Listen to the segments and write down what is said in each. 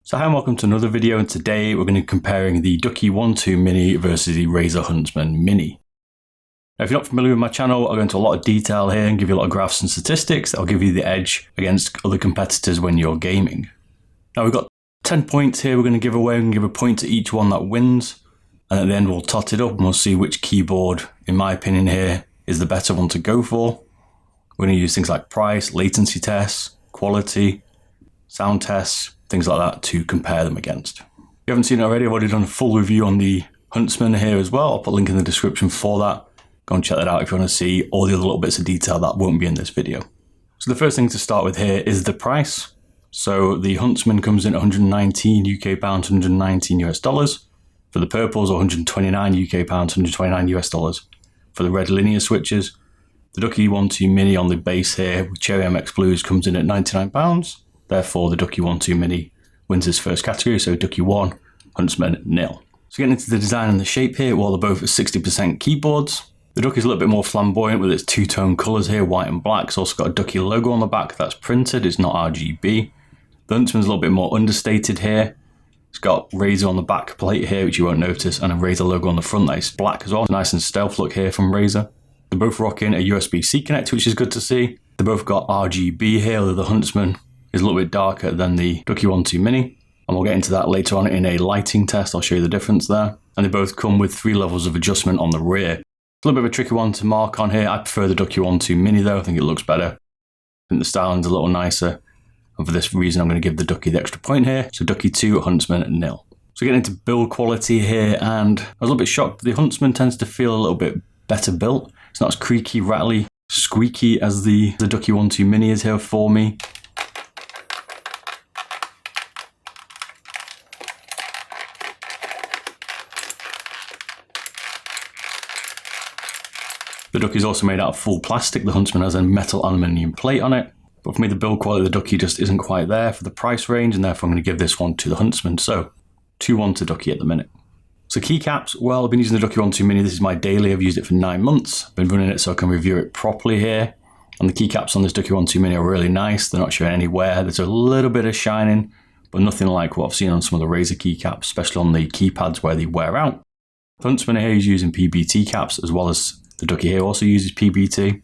So hi and welcome to another video, and today we're going to be comparing the Ducky 1.2 Mini versus the Razer Huntsman Mini. Now if you're not familiar with my channel, I'll go into a lot of detail here and give you a lot of graphs and statistics that'll give you the edge against other competitors when you're gaming. Now we've got 10 points here we're going to give away. We're going to give a point to each one that wins, and at the end we'll tot it up and we'll see which keyboard, in my opinion here, is the better one to go for. We're going to use things like price, latency tests, quality, sound tests, things like that to compare them against. If you haven't seen it already, I've already done a full review on the Huntsman here as well. I'll put a link in the description for that. Go and check that out if you want to see all the other little bits of detail that won't be in this video. So the first thing to start with here is the price. So the Huntsman comes in at 119 UK pounds, 119 US dollars. For the purples, 129 UK pounds, 129 US dollars. For the red linear switches, the Ducky 1.2 Mini on the base here with Cherry MX Blues comes in at £99. Therefore, the Ducky 1.2 Mini wins this first category, so Ducky 1, Huntsman 0. So getting into the design and the shape here, while they're both 60% keyboards, the Ducky's a little bit more flamboyant with its two-tone colours here, white and black. It's also got a Ducky logo on the back that's printed, it's not RGB. The Huntsman's a little bit more understated here. It's got Razer on the back plate here, which you won't notice, and a Razer logo on the front that is black as well. Nice and stealth look here from Razer. They're both rocking a USB-C connector, which is good to see. They both got RGB here, although the Huntsman is a little bit darker than the Ducky 1.2 Mini. And we'll get into that later on in a lighting test. I'll show you the difference there. And they both come with 3 levels of adjustment on the rear. It's a little bit of a tricky one to mark on here. I prefer the Ducky 1.2 Mini though. I think it looks better. I think the styling's a little nicer. And for this reason, I'm going to give the Ducky the extra point here. So Ducky 2, Huntsman 0. So getting into build quality here, and I was a little bit shocked. The Huntsman tends to feel a little bit better built. It's not as creaky, rattly, squeaky as the Ducky 1.2 Mini is here for me. The Ducky is also made out of full plastic. The Huntsman has a metal aluminium plate on it. But for me, the build quality of the Ducky just isn't quite there for the price range, and therefore I'm going to give this one to the Huntsman. So 2-1 to Ducky at the minute. So keycaps, well, I've been using the Ducky 1.2 Mini. This is my daily. I've used it for 9 months. I've been running it so I can review it properly here. And the keycaps on this Ducky 1.2 Mini are really nice. They're not showing any wear. There's a little bit of shining, but nothing like what I've seen on some of the Razer keycaps, especially on the keypads where they wear out. The Huntsman here is using PBT caps, as well as the Ducky here also uses PBT.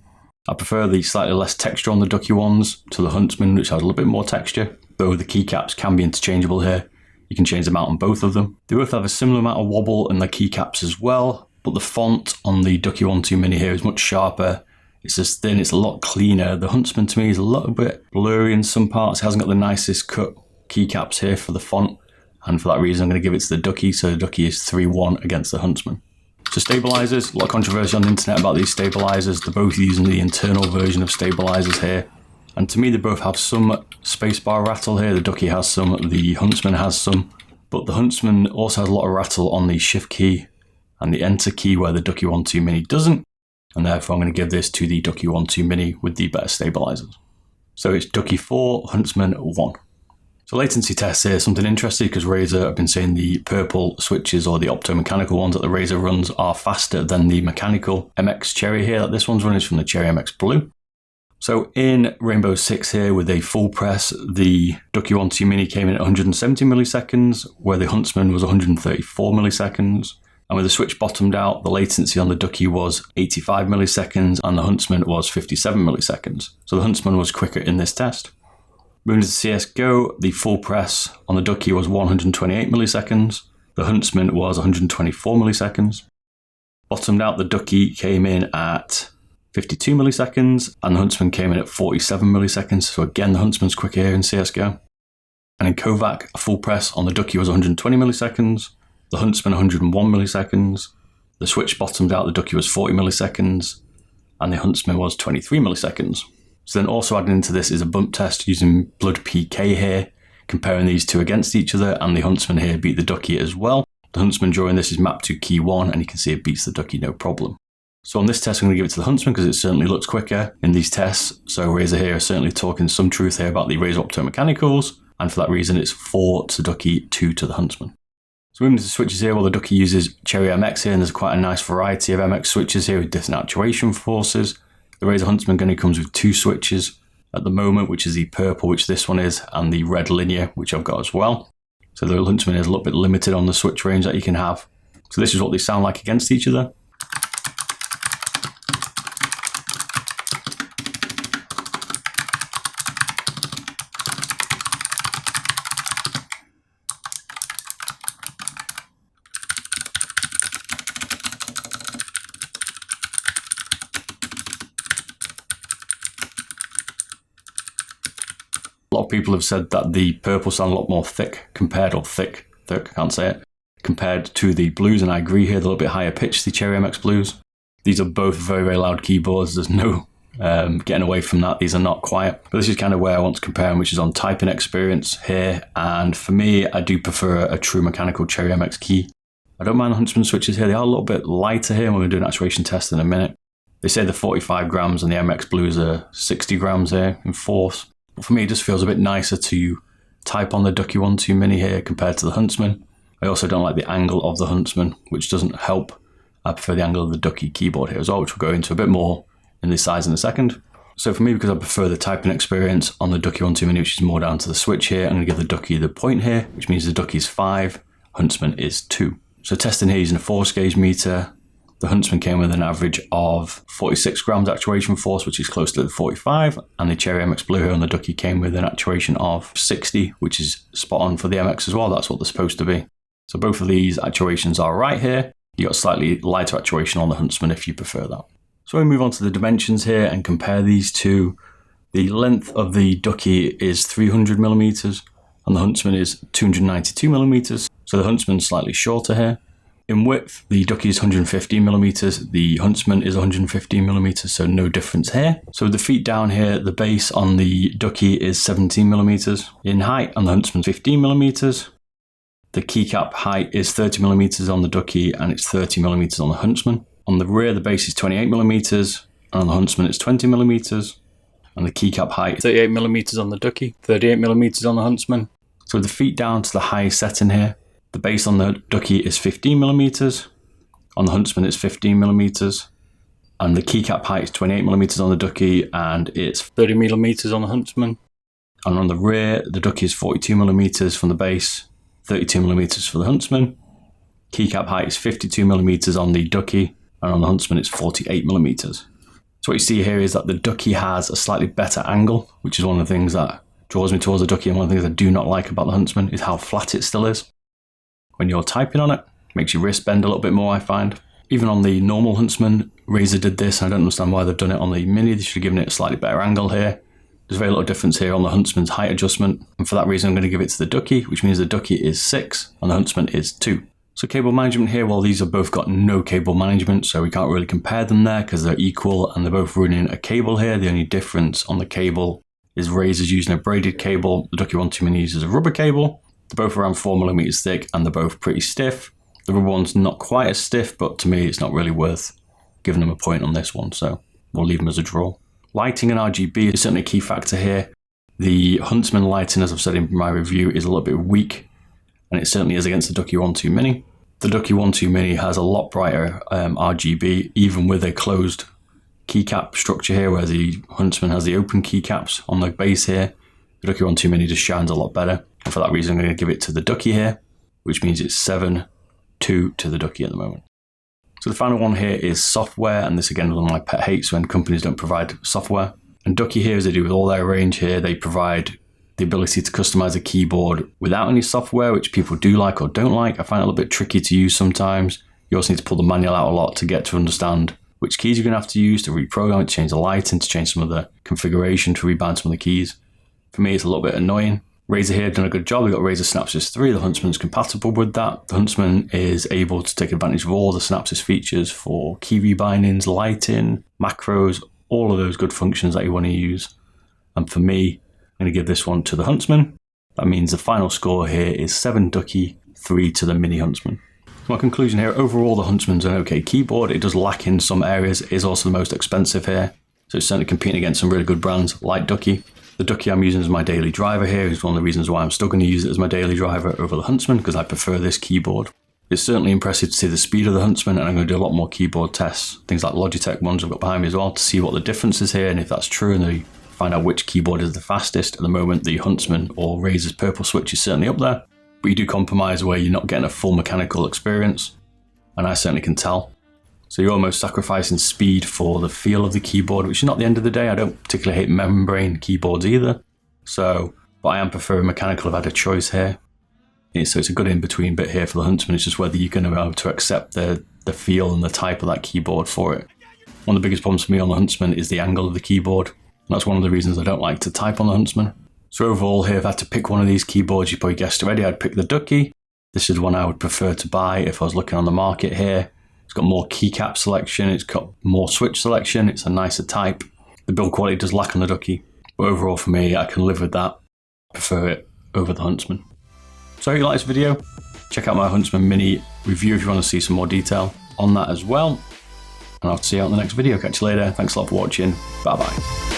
I prefer the slightly less texture on the Ducky ones to the Huntsman, which has a little bit more texture, though the keycaps can be interchangeable here. You can change them out on both of them. They both have a similar amount of wobble in their keycaps as well, but the font on the Ducky 1.2 Mini here is much sharper. It's just thin, it's a lot cleaner. The Huntsman to me is a little bit blurry in some parts. It hasn't got the nicest cut keycaps here for the font, and for that reason I'm going to give it to the Ducky, so the Ducky is 3-1 against the Huntsman. So stabilizers, a lot of controversy on the internet about these stabilizers. They're both using the internal version of stabilizers here. And to me, they both have some spacebar rattle here. The Ducky has some, the Huntsman has some. But the Huntsman also has a lot of rattle on the shift key and the enter key, where the Ducky 1.2 Mini doesn't. And therefore, I'm going to give this to the Ducky 1.2 Mini with the better stabilizers. So it's Ducky 4, Huntsman 1. So latency tests here, something interesting, because Razer have been saying the purple switches, or the optomechanical ones that the Razer runs, are faster than the mechanical MX Cherry here that this one's running from the Cherry MX Blue. So in Rainbow 6 here with a full press, the Ducky 1.2 Mini came in at 170 milliseconds, where the Huntsman was 134 milliseconds. And with the switch bottomed out, the latency on the Ducky was 85 milliseconds and the Huntsman was 57 milliseconds. So the Huntsman was quicker in this test. Moving to CSGO, the full press on the Ducky was 128 milliseconds. The Huntsman was 124 milliseconds. Bottomed out, the Ducky came in at 52 milliseconds and the Huntsman came in at 47 milliseconds. So again, the Huntsman's quicker here in CSGO. And in Kovac, a full press on the Ducky was 120 milliseconds. The Huntsman 101 milliseconds. The switch bottomed out, the Ducky was 40 milliseconds. And the Huntsman was 23 milliseconds. So then also adding into this is a bump test using Blood PK here, comparing these two against each other, and the Huntsman here beat the Ducky as well. The Huntsman during this is mapped to key 1, and you can see it beats the Ducky no problem. So on this test I'm going to give it to the Huntsman because it certainly looks quicker in these tests. So Razer here is certainly talking some truth here about the Razer optomechanicals, and for that reason it's 4 to Ducky, 2 to the Huntsman. So moving to the switches here, well, the Ducky uses Cherry MX here, and there's quite a nice variety of MX switches here with different actuation forces. The Razer Huntsman only comes with 2 switches at the moment, which is the purple, which this one is, and the red linear, which I've got as well. So the Huntsman is a little bit limited on the switch range that you can have. So this is what they sound like against each other. A lot of people have said that the purple sound a lot more thick compared to the blues, and I agree here, they're a little bit higher pitched, the Cherry MX blues. These are both very, very loud keyboards. There's no getting away from that. These are not quiet. But this is kind of where I want to compare them, which is on typing experience here. And for me, I do prefer a true mechanical Cherry MX key. I don't mind the Huntsman switches here. They are a little bit lighter here, and we're going to do an actuation test in a minute. They say they're 45 grams and the MX blues are 60 grams here in force. But for me, it just feels a bit nicer to type on the Ducky 1-2 Mini here compared to the Huntsman. I also don't like the angle of the Huntsman, which doesn't help. I prefer the angle of the Ducky keyboard here as well, which we'll go into a bit more in this size in a second. So for me, because I prefer the typing experience on the Ducky 1-2 Mini, which is more down to the switch here, I'm going to give the Ducky the point here, which means the Ducky is 5, Huntsman is 2. So testing here using a force gauge meter, the Huntsman came with an average of 46 grams actuation force, which is close to the 45, and the Cherry MX Blue here on the Ducky came with an actuation of 60, which is spot on for the MX as well. That's what they're supposed to be. So both of these actuations are right here. You got slightly lighter actuation on the Huntsman if you prefer that. So we move on to the dimensions here and compare these two. The length of the Ducky is 300 millimeters and the Huntsman is 292 millimeters. So the Huntsman's slightly shorter here. In width, the Ducky is 115 millimeters, the Huntsman is 115 millimeters, so no difference here. So with the feet down here, the base on the Ducky is 17 millimeters. In height on the Huntsman, 15 millimeters. The keycap height is 30 millimeters on the Ducky and it's 30 millimeters on the Huntsman. On the rear, the base is 28 millimeters, and on the Huntsman it's 20 millimeters. And the keycap height is 38 millimeters on the Ducky, 38 millimeters on the Huntsman. So with the feet down to the highest setting here, the base on the Ducky is 15 millimeters, on the Huntsman it's 15 millimeters, and the keycap height is 28 millimeters on the Ducky and it's 30 millimeters on the Huntsman. And on the rear, the Ducky is 42 millimeters from the base, 32 millimeters for the Huntsman. Keycap height is 52 millimeters on the Ducky, and on the Huntsman it's 48 millimeters. So what you see here is that the Ducky has a slightly better angle, which is one of the things that draws me towards the Ducky, and one of the things I do not like about the Huntsman is how flat it still is. When you're typing on it, makes your wrist bend a little bit more, I find. Even on the normal Huntsman, Razer did this. I don't understand why they've done it on the Mini. They should have given it a slightly better angle here. There's very little difference here on the Huntsman's height adjustment. And for that reason, I'm going to give it to the Ducky, which means the Ducky is 6 and the Huntsman is 2. So cable management here, well, these have both got no cable management, so we can't really compare them there because they're equal and they're both running a cable here. The only difference on the cable is Razer's using a braided cable. The Ducky 1-2 Mini uses a rubber cable. They're both around 4 millimeters thick and they're both pretty stiff. The rubber one's not quite as stiff, but to me, it's not really worth giving them a point on this one, so we'll leave them as a draw. Lighting and RGB is certainly a key factor here. The Huntsman lighting, as I've said in my review, is a little bit weak, and it certainly is against the Ducky 1-2 Mini. The Ducky 1-2 Mini has a lot brighter RGB, even with a closed keycap structure here, where the Huntsman has the open keycaps on the base here. The Ducky 1-2 Mini just shines a lot better. And for that reason, I'm going to give it to the Ducky here, which means it's 7-2 to the Ducky at the moment. So the final one here is software, and this again is one of my pet hates when companies don't provide software. And Ducky here, as they do with all their range here, they provide the ability to customize a keyboard without any software, which people do like or don't like. I find it a little bit tricky to use sometimes. You also need to pull the manual out a lot to get to understand which keys you're going to have to use to reprogram it, to change the lighting, to change some of the configuration, to rebind some of the keys. For me, it's a little bit annoying. Razer here have done a good job. We've got Razer Synapsys 3. The Huntsman's compatible with that. The Huntsman is able to take advantage of all the Synapsys features for key rebindings, lighting, macros, all of those good functions that you want to use. And for me, I'm going to give this one to the Huntsman. That means the final score here is 7 Ducky, 3 to the Mini Huntsman. My conclusion here, overall the Huntsman's an okay keyboard. It does lack in some areas. It is also the most expensive here. So it's certainly competing against some really good brands like Ducky. The Ducky I'm using as my daily driver here is one of the reasons why I'm still going to use it as my daily driver over the Huntsman, because I prefer this keyboard. It's certainly impressive to see the speed of the Huntsman, and I'm going to do a lot more keyboard tests, things like Logitech ones I've got behind me as well, to see what the difference is here and if that's true, and then find out which keyboard is the fastest. At the moment, the Huntsman or Razer's purple switch is certainly up there, but you do compromise where you're not getting a full mechanical experience, and I certainly can tell. So you're almost sacrificing speed for the feel of the keyboard, which is not at the end of the day. I don't particularly hate membrane keyboards either. But I am preferring mechanical if I had a choice here. So it's a good in-between bit here for the Huntsman. It's just whether you're going to be able to accept the feel and the type of that keyboard for it. One of the biggest problems for me on the Huntsman is the angle of the keyboard. And that's one of the reasons I don't like to type on the Huntsman. So overall here, if I had to pick one of these keyboards, you probably guessed already, I'd pick the Ducky. This is one I would prefer to buy if I was looking on the market here. It's got more keycap selection, it's got more switch selection, it's a nicer type. The build quality does lack on the Ducky, but overall for me, I can live with that. I prefer it over the Huntsman. So if you like this video, check out my Huntsman Mini review if you want to see some more detail on that as well. And I'll see you out in the next video. Catch you later. Thanks a lot for watching. Bye bye.